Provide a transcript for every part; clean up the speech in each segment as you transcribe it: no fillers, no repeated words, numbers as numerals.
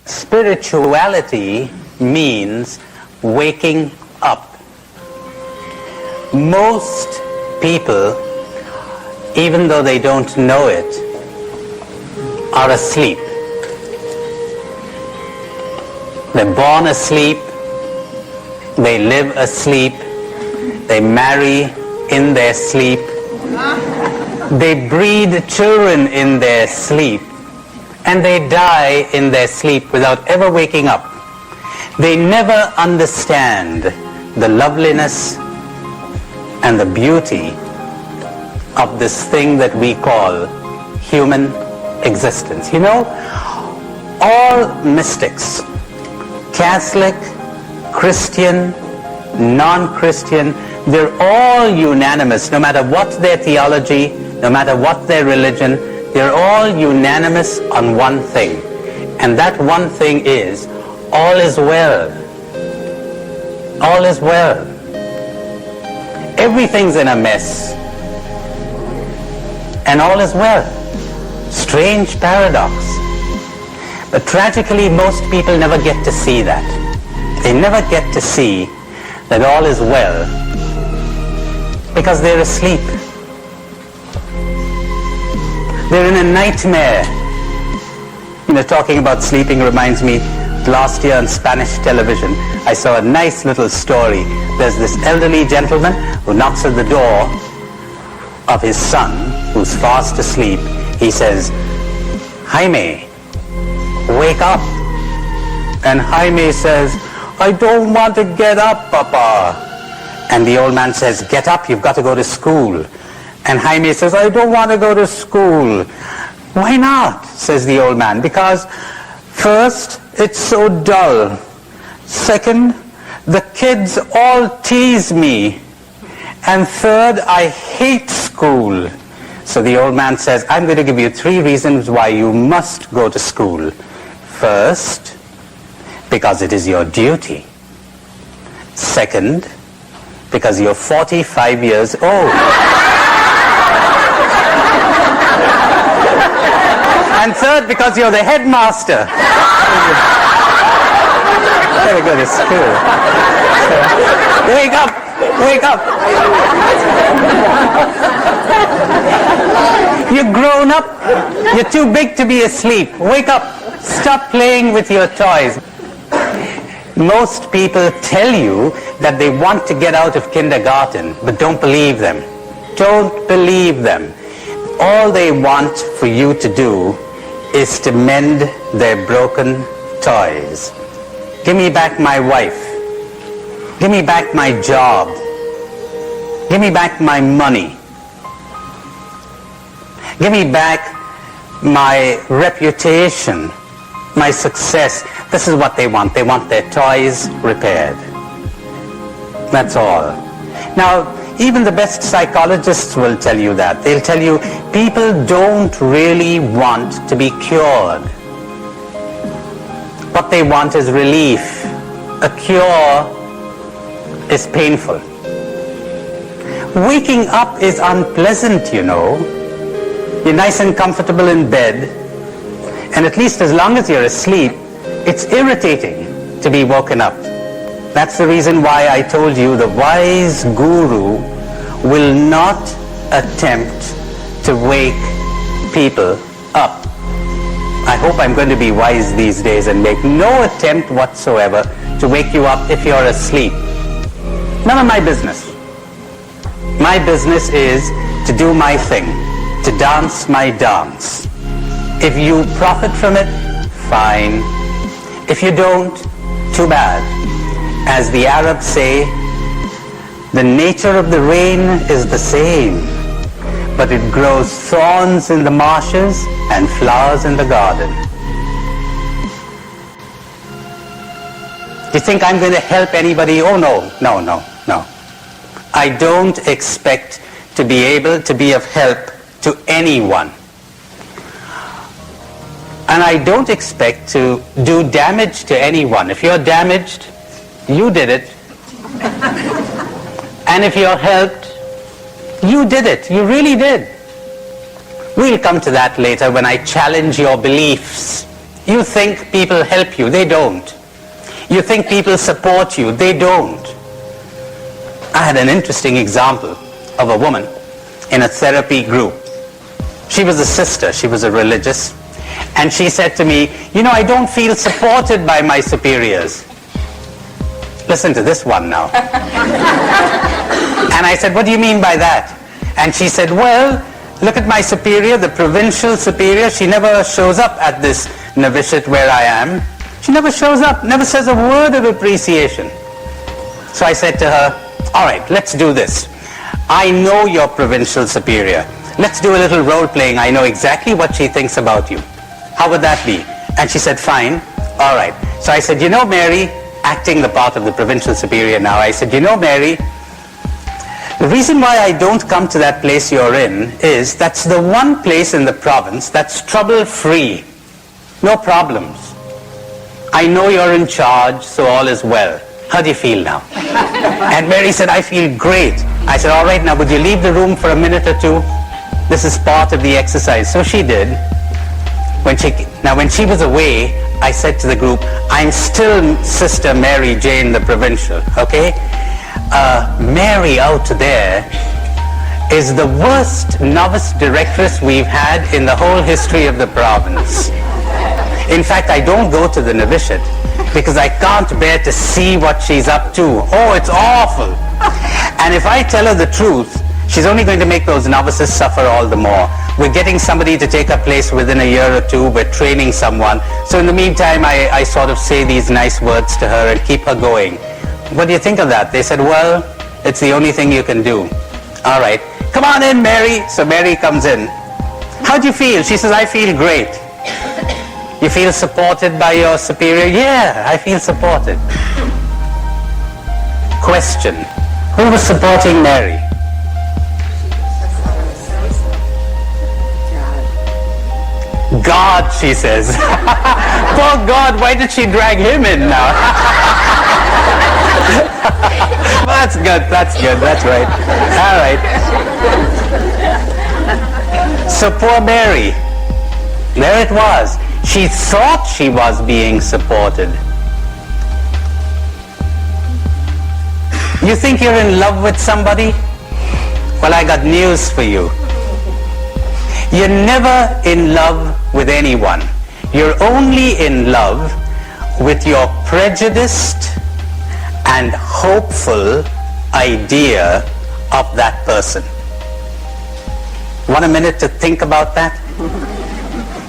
Spirituality means waking up. Most people, even though they don't know it, are asleep. They're born asleep, they live asleep, they marry in their sleep, they breed children in their sleep, and they die in their sleep without ever waking up. They never understand the loveliness and the beauty of this thing that we call human existence. You know, all mystics, Catholic, Christian, non-Christian, they're all unanimous, no matter what their theology, no matter what their religion, they're all unanimous on one thing. And that one thing is, all is well. All is well. Everything's in a mess. And all is well. Strange paradox. But tragically, most people never get to see that. They never get to see that all is well because they're asleep. They're in a nightmare. You know, talking about sleeping reminds me, last year on Spanish television, I saw a nice little story. There's this elderly gentleman who knocks at the door of his son, who's fast asleep. He says, "Jaime, wake up." And Jaime says, "I don't want to get up, Papa." And the old man says, "Get up, you've got to go to school." And Jaime says, "I don't want to go to school." "Why not?" says the old man. "Because first, it's so dull. Second, the kids all tease me. And third, I hate school." So the old man says, "I'm going to give you 3 reasons why you must go to school. First, because it is your duty. Second, because you're 45 years old. And third, because you're the headmaster. Gotta go to school. So, wake up! Wake up! You're grown up. You're too big to be asleep. Wake up. Stop playing with your toys. Most people tell you that they want to get out of kindergarten, but don't believe them. Don't believe them. All they want for you to do is to mend their broken toys. Give me back my wife. Give me back my job. Give me back my money. Give me back my reputation, my success. This is what they want. They want their toys repaired. That's all. Now, even the best psychologists will tell you that. They'll tell you people don't really want to be cured. What they want is relief. A cure is painful. Waking up is unpleasant, you know. You're nice and comfortable in bed, and at least as long as you're asleep, it's irritating to be woken up. That's the reason why I told you the wise guru will not attempt to wake people up. I hope I'm going to be wise these days and make no attempt whatsoever to wake you up if you're asleep. None of my business. My business is to do my thing, to dance my dance. If you profit from it, fine. If you don't, too bad. As the Arabs say, the nature of the rain is the same, but it grows thorns in the marshes and flowers in the garden. Do you think I'm going to help anybody? Oh, no. I don't expect to be able to be of help to anyone. And I don't expect to do damage to anyone. If you're damaged, you did it. And if you're helped, you did it. You really did. We'll come to that later when I challenge your beliefs You think people help you. They don't. You think people support you. They don't. I had an interesting example of a woman in a therapy group. She was a sister. She was a religious. And she said to me, you know, I don't feel supported by my superiors. Listen to this one now. And I said, what do you mean by that? And she said, well, look at my superior, the provincial superior. She never shows up at this novitiate where I am. She never shows up, never says a word of appreciation. So I said to her, all right, let's do this. I know your provincial superior. Let's do a little role playing. I know exactly what she thinks about you. How would that be? And she said, fine. All right. So I said, you know, Mary, acting the part of the provincial superior now, I said, you know, Mary, the reason why I don't come to that place you're in is that's the one place in the province that's trouble-free. No problems. I know you're in charge, so all is well. How do you feel now? And Mary said, I feel great. I said, all right, now would you leave the room for a minute or two? This is part of the exercise. So she did. When she was away, I said to the group, I'm still Sister Mary Jane, the provincial, okay? Mary out there is the worst novice directress we've had in the whole history of the province. In fact, I don't go to the novitiate because I can't bear to see what she's up to. Oh, it's awful. And if I tell her the truth, she's only going to make those novices suffer all the more. We're getting somebody to take her place within a year or two. We're training someone. So in the meantime, I sort of say these nice words to her and keep her going. What do you think of that? They said, well, it's the only thing you can do. All right. Come on in, Mary. So Mary comes in. How do you feel? She says, I feel great. You feel supported by your superior? Yeah, I feel supported. Question. Who was supporting Mary? God, she says. Poor God, why did she drag him in now? That's good, that's right. All right. So poor Mary, there it was. She thought she was being supported. You think you're in love with somebody? Well, I got news for you. You're never in love with anyone. You're only in love with your prejudiced and hopeful idea of that person. Want a minute to think about that?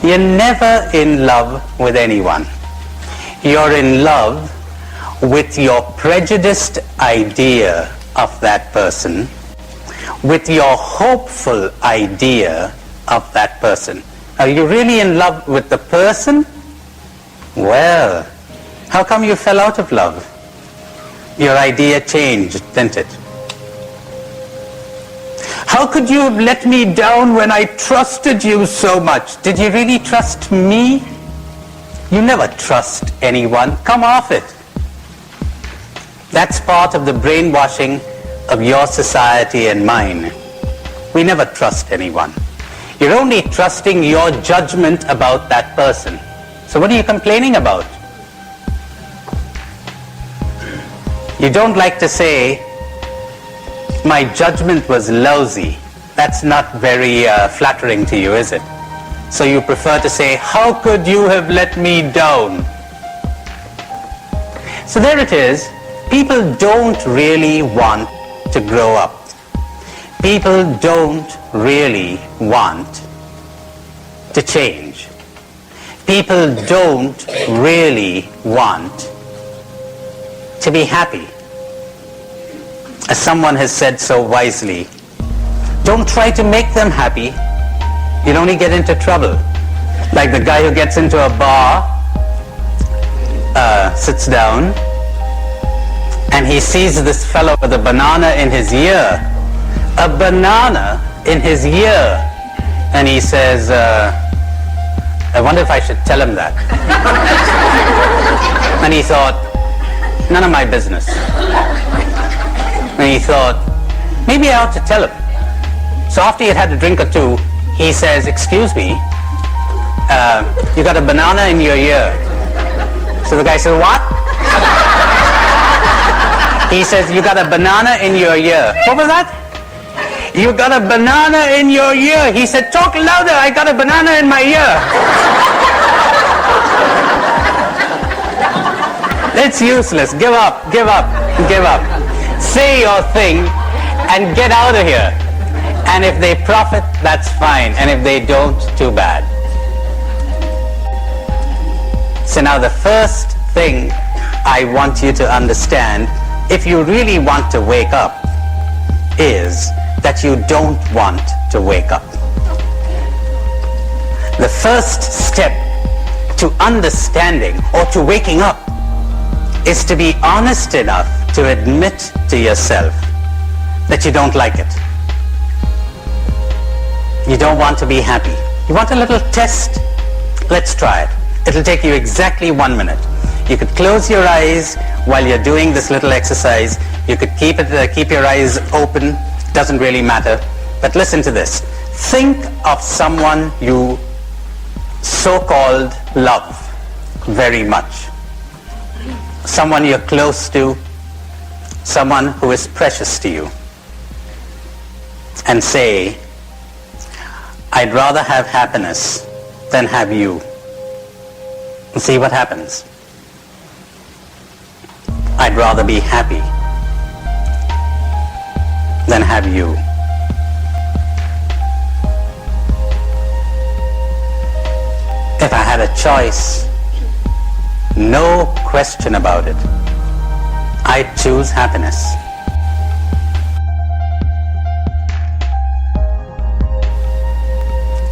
You're never in love with anyone. You're in love with your prejudiced idea of that person, with your hopeful idea of that person. Are you really in love with the person? Well, how come you fell out of love? Your idea changed, didn't it? How could you have let me down when I trusted you so much? Did you really trust me? You never trust anyone. Come off it. That's part of the brainwashing of your society and mine. We never trust anyone. You're only trusting your judgment about that person. So what are you complaining about? You don't like to say, my judgment was lousy. That's not very flattering to you, is it? So you prefer to say, how could you have let me down? So there it is. People don't really want to grow up. People don't really want to change. People don't really want to be happy. As someone has said so wisely, don't try to make them happy. You'll only get into trouble. Like the guy who gets into a bar, sits down, and he sees this fellow with a banana in his ear. A banana in his ear. And he says, I wonder if I should tell him that. And he thought, none of my business. And he thought, maybe I ought to tell him. So after he had a drink or two, he says, excuse me, you got a banana in your ear. So the guy says, what? He says, you got a banana in your ear. What was that? You got a banana in your ear. He said, talk louder, I got a banana in my ear. It's useless. Give up, give up, give up. Say your thing and get out of here. And if they profit, that's fine. And if they don't, too bad. So now the first thing I want you to understand, if you really want to wake up, is that you don't want to wake up. The first step to understanding or to waking up is to be honest enough to admit to yourself that you don't like it. You don't want to be happy. You want a little test? Let's try it. It'll take you exactly 1 minute. You could close your eyes while you're doing this little exercise. You could keep your eyes open. Doesn't really matter. But listen to this. Think of someone you so-called love very much. Someone you're close to. Someone who is precious to you. And say, I'd rather have happiness than have you. And see what happens. I'd rather be happy than have you. If I had a choice, no question about it, I'd choose happiness.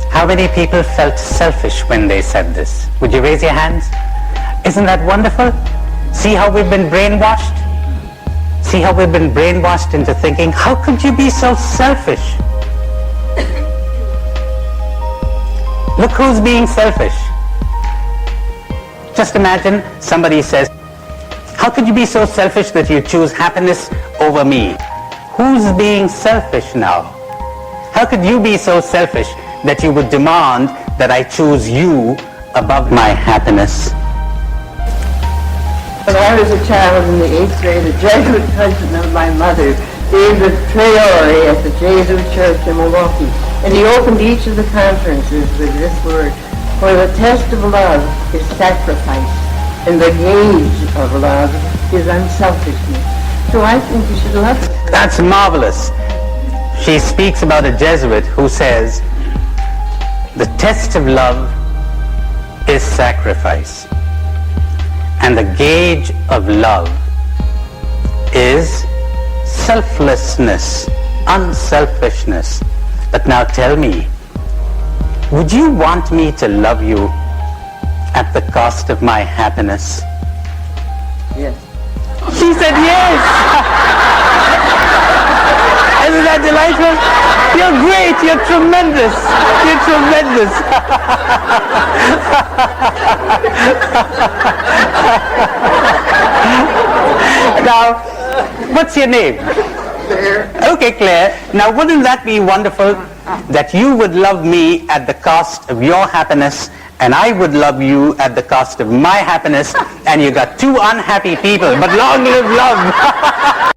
How many people felt selfish when they said this? Would you raise your hands? Isn't that wonderful? See how we've been brainwashed? See how we've been brainwashed into thinking, how could you be so selfish? Look who's being selfish. Just imagine somebody says, how could you be so selfish that you choose happiness over me? Who's being selfish now? How could you be so selfish that you would demand that I choose you above my happiness? When I was a child in the 8th grade, a Jesuit cousin of my mother gave the priori at the Jesuit church in Milwaukee, and he opened each of the conferences with this word, for the test of love is sacrifice, and the gauge of love is unselfishness. So I think you should love it. That's marvelous. She speaks about a Jesuit who says, the test of love is sacrifice. And the gauge of love is selflessness, unselfishness. But now tell me, would you want me to love you at the cost of my happiness? Yes. She said yes! Isn't that delightful? You're great, you're tremendous, you're tremendous. Now, what's your name? Claire. Okay, Claire. Now, wouldn't that be wonderful that you would love me at the cost of your happiness and I would love you at the cost of my happiness, and you got two unhappy people, but long live love.